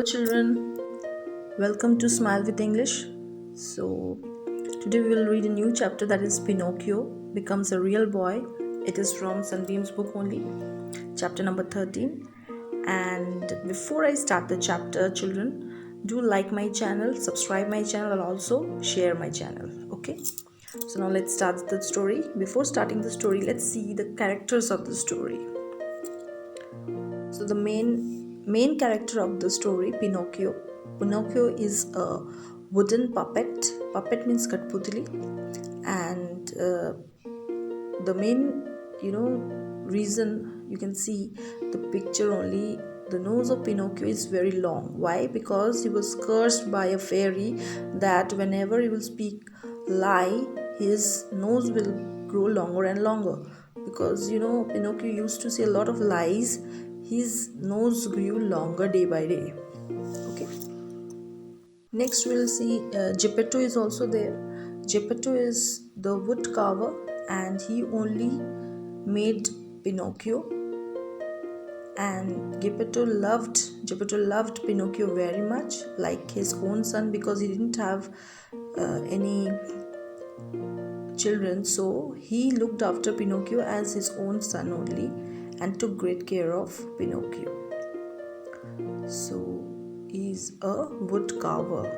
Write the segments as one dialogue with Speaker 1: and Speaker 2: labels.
Speaker 1: children, welcome to Smile with English. So, today we will read a new chapter, that is Pinocchio Becomes a Real Boy. It is from Sunbeam's book only, chapter number 13. And before I start the chapter, children, do like my channel, subscribe my channel, and also share my channel. Okay? So now let's start the story. Before starting the story, let's see the characters of the story. So the main character of the story, Pinocchio. Pinocchio is a wooden puppet. Puppet means Katputli, and the main reason, you can see the picture only. The nose of Pinocchio is very long. Why? Because he was cursed by a fairy that whenever he will speak lie, his nose will grow longer and longer. Because Pinocchio used to say a lot of lies, his nose grew longer day by day. Okay. Next we'll see Geppetto is also there. Geppetto is the wood carver, and he only made Pinocchio. And Geppetto loved Pinocchio very much, like his own son, because he didn't have any children, so he looked after Pinocchio as his own son only and took great care of Pinocchio. So he's a wood carver.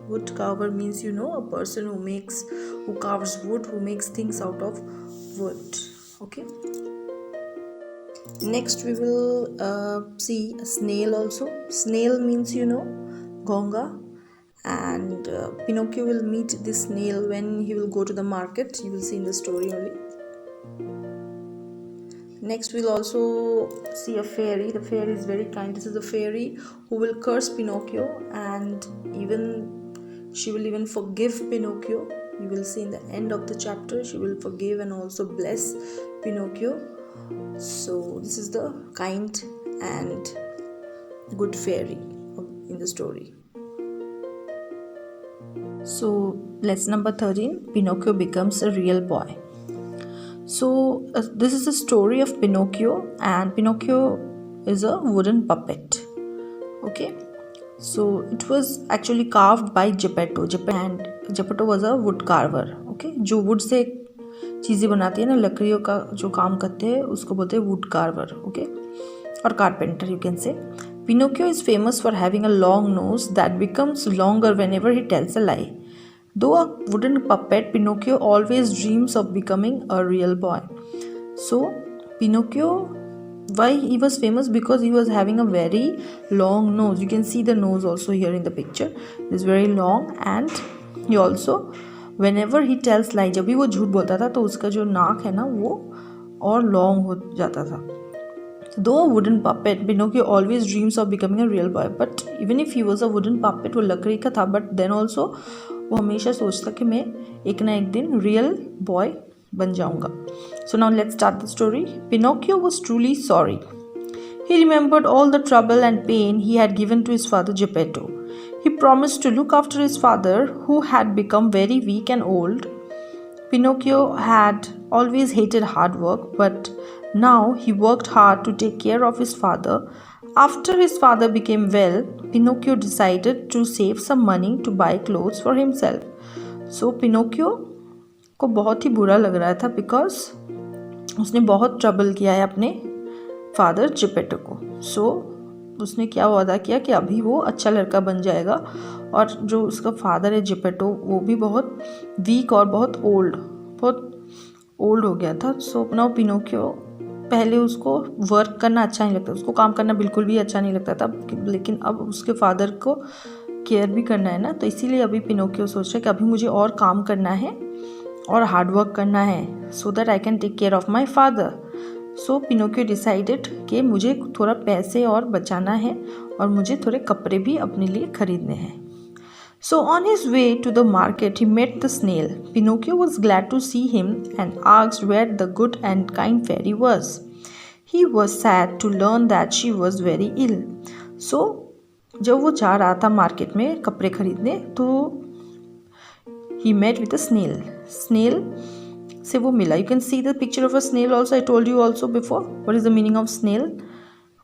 Speaker 1: Wood carver means a person who carves wood, who makes things out of wood. Okay. Next we will see a snail also. Snail means Gonga, and Pinocchio will meet this snail when he will go to the market. You will see in the story only. Next we'll also see a fairy. The fairy is very kind. This is a fairy who will curse Pinocchio, and she will even forgive Pinocchio. You will see in the end of the chapter, she will forgive and also bless Pinocchio. So this is the kind and good fairy in the story. So lesson number 13, Pinocchio becomes a real boy. So this is a story of Pinocchio, and Pinocchio is a wooden puppet. Okay, so it was actually carved by Geppetto, and Geppetto was a wood carver. Okay, जो wood से चीज़ें बनाती है ना, लकड़ियों का जो काम करते हैं उसको बोलते हैं वुड कार्वर. ओके, और carpenter, you can say. Pinocchio is famous for having a long nose that becomes longer whenever he tells a lie. Though a wooden puppet, Pinocchio always dreams of becoming a real boy. So Pinocchio, why he was famous? Because he was having a very long nose. You can see the nose also here in the picture. It is very long, and he also, whenever he tells lie, जब भी वो झूठ बोलता था तो उसका जो नाक है ना वो और लॉन्ग हो जाता था. Though a wooden puppet, Pinocchio always dreams of becoming a real boy. But even if he was a wooden puppet, वो लकड़ी का था, but then also वो हमेशा सोचता कि मैं एक ना एक दिन real boy बन जाऊंगा. So now let's start the story. Pinocchio was truly sorry. He remembered all the trouble and pain he had given to his father Geppetto. He promised to look after his father, who had become very weak and old. Pinocchio had always hated hard work, but now he worked hard to take care of his father. After his father became well, Pinocchio decided to save some money to buy clothes for himself. So Pinocchio को बहुत ही बुरा लग रहा था, because उसने बहुत trouble किया है अपने फादर जिपेटो को. सो उसने क्या वादा किया कि अभी वो अच्छा लड़का बन जाएगा, और जो उसका फादर है जिपेटो वो भी बहुत वीक और बहुत ओल्ड हो गया था. सो अपना पिनोकियो, पहले उसको वर्क करना अच्छा नहीं लगता, उसको काम करना बिल्कुल भी अच्छा नहीं लगता था, लेकिन अब उसके फादर को केयर भी करना है ना, तो इसीलिए अभी पिनोकियो सोच रहा है कि अभी मुझे और काम करना है और हार्ड वर्क करना है, so that I can take care of my father. So Pinocchio decided कि मुझे थोड़ा पैसे और बचाना है और मुझे थोड़े कपड़े भी अपने लिए खरीदने हैं. So on his way to the market, he met the snail. Pinocchio was glad to see him and asked where the good and kind fairy was. He was sad to learn that she was very ill. So जब वो जा रहा था market में कपड़े खरीदने, तो he met with a snail. Snail से वो मिला. You can see the picture of a snail also. I told you also before what is the meaning of snail.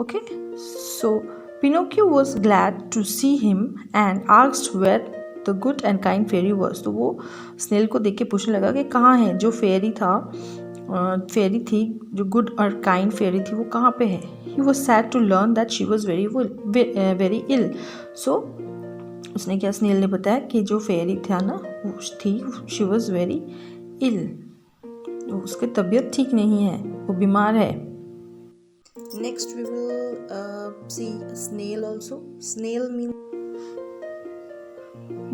Speaker 1: Okay, so Pinocchio was glad to see him and asked where the good and kind fairy was. तो वो snail को देख के पूछने लगा कि कहाँ है जो फेरी थी, जो गुड और काइंड फेरी थी, वो कहाँ पे है. He was sad to learn that she was very ill. So उसने क्या, स्नेल ने बताया कि जो फेरी थी शी वॉज वेरी इल, उसकी तबीयत ठीक नहीं है, वो बीमार है. Next we will see snail also. Snail mean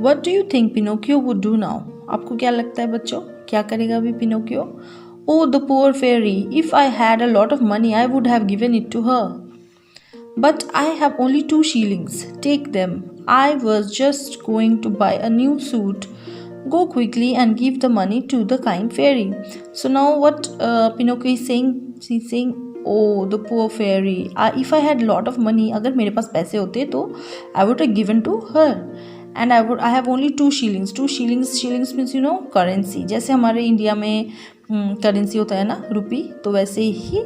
Speaker 1: what do you think Pinocchio would do now. आपको क्या लगता है बच्चों, क्या करेगा अभी Pinocchio. Oh the poor fairy, if I had a lot of money I would have given it to her. But I have only 2 shillings. Take them. I was just going to buy a new suit. Go quickly and give the money to the kind fairy. So now what Pinocchio is saying? He's saying, oh, the poor fairy. If I had lot of money, अगर मेरे पास पैसे होते तो I would have given to her. And I have only 2 shillings. 2 shillings. Shillings means you know currency. जैसे हमारे India में currency होता है ना रुपी, तो वैसे ही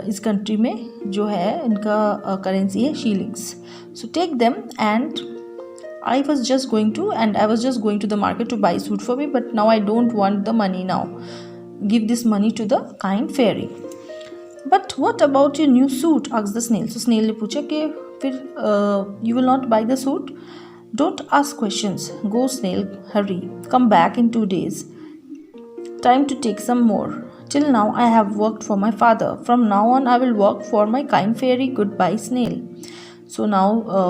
Speaker 1: इस कंट्री में जो है इनका करेंसी है shillings. So take them and I was just going to the market to buy suit for me, but now I don't want the money now. Give this money to the kind fairy. But what about your new suit? asked the snail. So snail ने पूछा कि फिर you will not buy the suit? Don't ask questions. Go snail, hurry. Come back in 2 days. Time to take some more. Till now I have worked for my father. From now on I will work for my kind fairy. Goodbye, snail. So now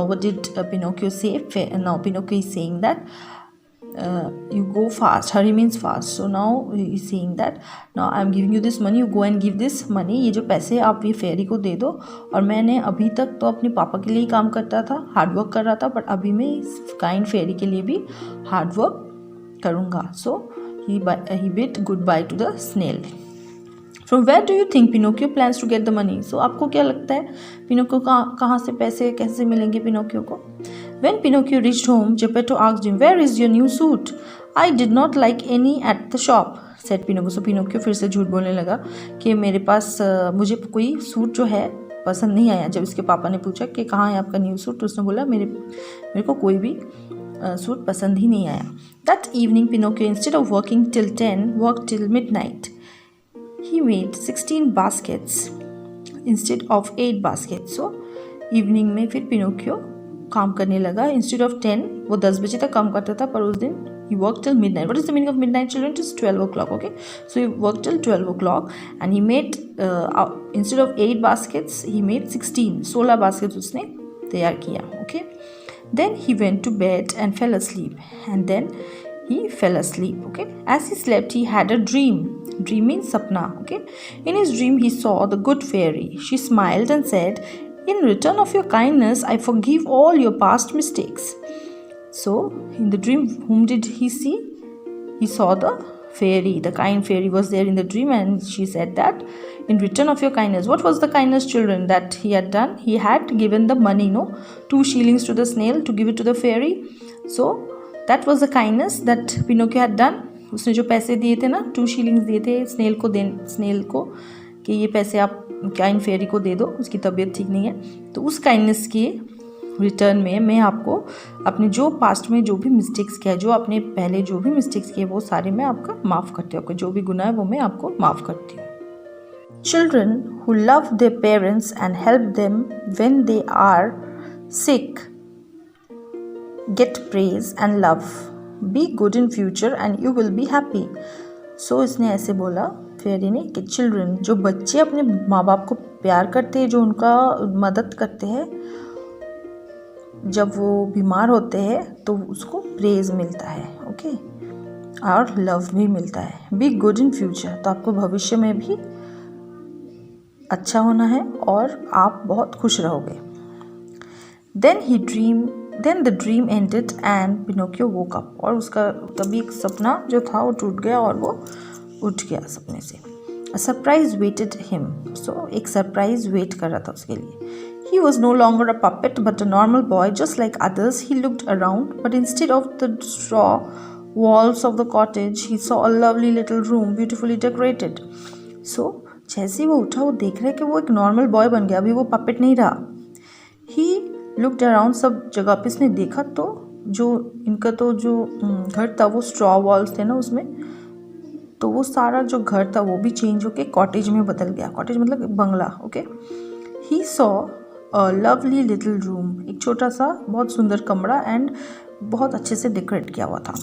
Speaker 1: what did Pinocchio say? Now Pinocchio is saying that you go fast. Hurry means fast. So now he is saying that now I am giving you this money. You go and give this money. ये जो पैसे आप ये फेरी को दे दो. और मैंने अभी तक तो अपने पापा के लिए ही काम करता था, हार्ड वर्क कर रहा था, बट अभी मैं इस काइंड फेरी के लिए भी हार्ड वर्क करूँगा. So he bid goodbye to the snail. From where do you think Pinocchio plans to get the money? So आपको क्या लगता है पिनोकियो कहाँ से पैसे कैसे मिलेंगे पिनोकियो को. When Pinocchio reached home, Geppetto asked him, "Where is your new suit? I did not like any at the shop," said Pinocchio. So Pinocchio फिर से झूठ बोलने लगा कि मेरे पास मुझे कोई सूट जो है पसंद नहीं आया. जब इसके पापा ने पूछा कि कहाँ है आपका न्यू सूट, तो उसने बोला मेरे को कोई भी सूट पसंद ही नहीं आया. That evening Pinocchio, instead of working till 10, worked till midnight. He made 16 baskets instead of 8 baskets. So evening में फिर पिनोकियो काम करने लगा. Instead of 10, वो 10 बजे तक काम करता था, पर उस दिन he worked till midnight. What is the meaning of midnight, children? It is 12 o'clock. Okay, so he worked till 12 o'clock and he made instead of 8 baskets he made 16 baskets उसने तैयार किया. Okay, then he went to bed and fell asleep. And then he fell asleep. Okay, as he slept he had a dream. Dream means sapna. Okay, in his dream he saw the good fairy. She smiled and said, "In return of your kindness I forgive all your past mistakes." So in the dream, whom did he see? He saw the fairy. The kind fairy was there in the dream, and she said that in return of your kindness. What was the kindness, children, that he had done? He had given the money, 2 shillings to the snail to give it to the fairy. So that was the kindness that Pinocchio had done. उसने जो पैसे दिए थे ना, 2 shillings दिए थे snail को कि ये पैसे आप काइंड फेरी को दे दो, उसकी तबीयत ठीक नहीं है. तो उस काइंडनेस के रिटर्न में मैं आपको अपने जो पास्ट में जो भी मिस्टेक्स किया, जो आपने पहले जो भी मिस्टेक्स किए, वो सारे मैं आपका माफ़ करती हूँ. जो भी गुनाह है वो मैं आपको माफ़ करती हूँ. Children who love their parents and help them when they are sick get praise and love. Be good in future and you will be happy. So इसने ऐसे बोला फेरी ने कि चिल्ड्रन, जो बच्चे अपने माँ बाप को प्यार करते हैं, जो उनका मदद करते हैं, जब वो बीमार होते हैं तो उसको प्रेज मिलता है. ओके, और लव भी मिलता है. बी गुड इन फ्यूचर, तो आपको भविष्य में भी अच्छा होना है और आप बहुत खुश रहोगे. Then the dream ended and Pinocchio woke up. और उसका तभी एक सपना जो था वो टूट गया और वो उठ गया सपने से. A surprise waited him. So एक सरप्राइज वेट कर रहा था उसके लिए. He was no longer a puppet but a normal boy just like others. He looked around, but instead of the straw walls of the cottage, he saw a lovely little room beautifully decorated. So जैसे ही वो उठा, वो देख रहा है कि वो एक नॉर्मल बॉय बन गया. अभी वो पपेट नहीं रहा. ही लुक्ड अराउंड, सब जगह पे इसने देखा तो जो इनका तो जो घर था वो स्ट्रॉ वॉल्स थे ना उसमें, तो वो सारा जो घर था वो भी चेंज होके कॉटेज में बदल गया. कॉटेज मतलब बंगला. Okay. He saw a lovely little room, एक छोटा सा बहुत सुंदर कमरा एंड बहुत अच्छे से डेकोरेट किया हुआ था.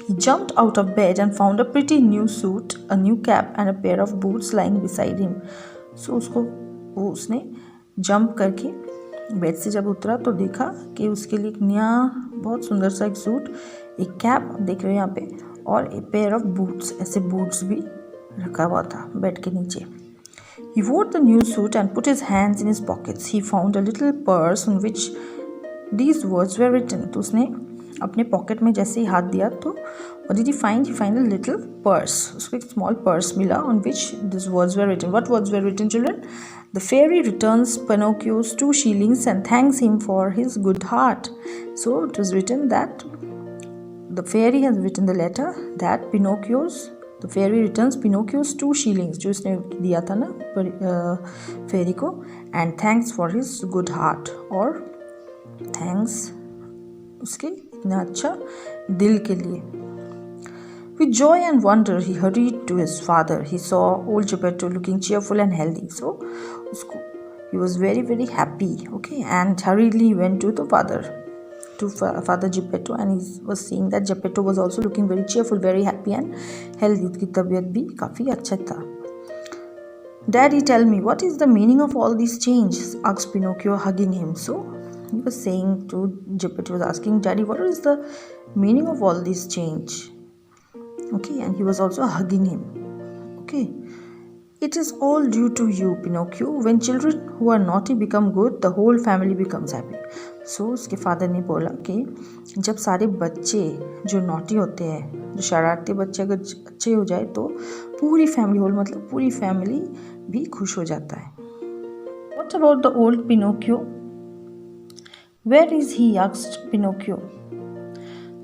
Speaker 1: He jumped out of bed and found a pretty new suit, a new cap and a pair of boots lying beside him. So उसने जंप करके बेड से जब उतरा तो देखा कि उसके लिए एक नया बहुत सुंदर सा एक सूट, एक कैप देख रहे हो यहाँ पे, और एक पेयर ऑफ बूट्स, ऐसे बूट्स भी रखा हुआ था बेड के नीचे. He wore the new suit and put his hands in his pockets. He found a little purse on which these words were written. तो उसने अपने पॉकेट में जैसे ही हाथ दिया तो what did he find? He found a little purse. उसको एक स्मॉल पर्स मिला on which these words were written. What words were written, children? The fairy returns Pinocchio's 2 shillings and thanks him for his good heart. So it was written that the fairy has written the letter that the fairy returns Pinocchio's 2 shillings जो इसने दिया था ना फेरी को, and thanks for his good heart, और thanks उसके इतना अच्छा दिल के लिए. With joy and wonder, he hurried to his father. He saw old Geppetto looking cheerful and healthy. So, he was very, very happy. Okay, and hurriedly went to the father, to Father Geppetto, and he was seeing that Geppetto was also looking very cheerful, very happy and healthy. उसकी तबीयत भी काफ़ी अच्छा था. Daddy, tell me, what is the meaning of all these changes? Asked Pinocchio, hugging him. So, he was saying to Geppetto, was asking, Daddy, what is the meaning of all this change? Okay, and he was also hugging him. Okay, it is all due to you, Pinocchio. When children who are naughty become good, the whole family becomes happy. So उसके father ने बोला कि जब सारे बच्चे जो naughty होते हैं, जो शरारती बच्चे अगर अच्छे हो जाए तो पूरी फैमिली, होल मतलब पूरी फैमिली भी खुश हो जाता है. What about the old Pinocchio? Where is he? Asked Pinocchio.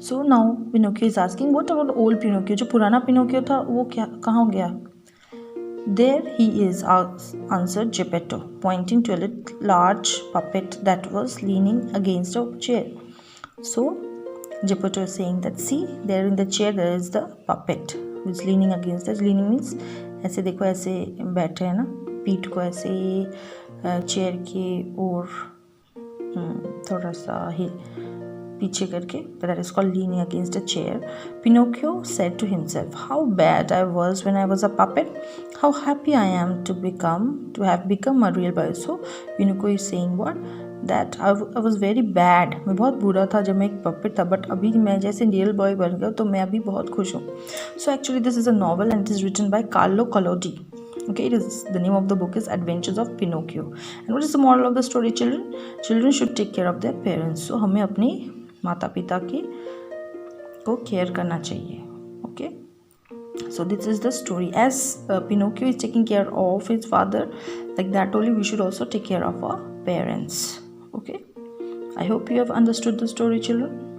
Speaker 1: So now Pinocchio is asking, what about old Pinocchio? जो पुराना Pinocchio था वो क्या कहाँ गया? There he is, answered Geppetto, pointing to a large puppet that was leaning against a chair. So Geppetto is saying that, see, there in the chair there is the puppet which is leaning against us. Leaning means ऐसे देखो, ऐसे बैठे हैं ना, पीठ को ऐसे chair के और थोड़ा सा ही पीछे करके, that is called leaning against a chair. Pinocchio said to himself, how bad I was when I was a puppet. How happy I am to have become a real boy. So Pinocchio is saying what? That I was very bad. मैं बहुत बुरा था जब मैं एक puppet था, but अभी मैं जैसे real boy बन गया तो मैं अभी बहुत खुश हूँ. So actually this is a novel and it is written by Carlo Collodi. Okay, the name of the book is Adventures of Pinocchio. And what is the moral of the story, children? Children should take care of their parents. So हमें अपनी माता पिता की को care करना चाहिए. Okay, so this is the story. As Pinocchio is taking care of his father, like that only we should also take care of our parents. Okay, I hope you have understood the story, children.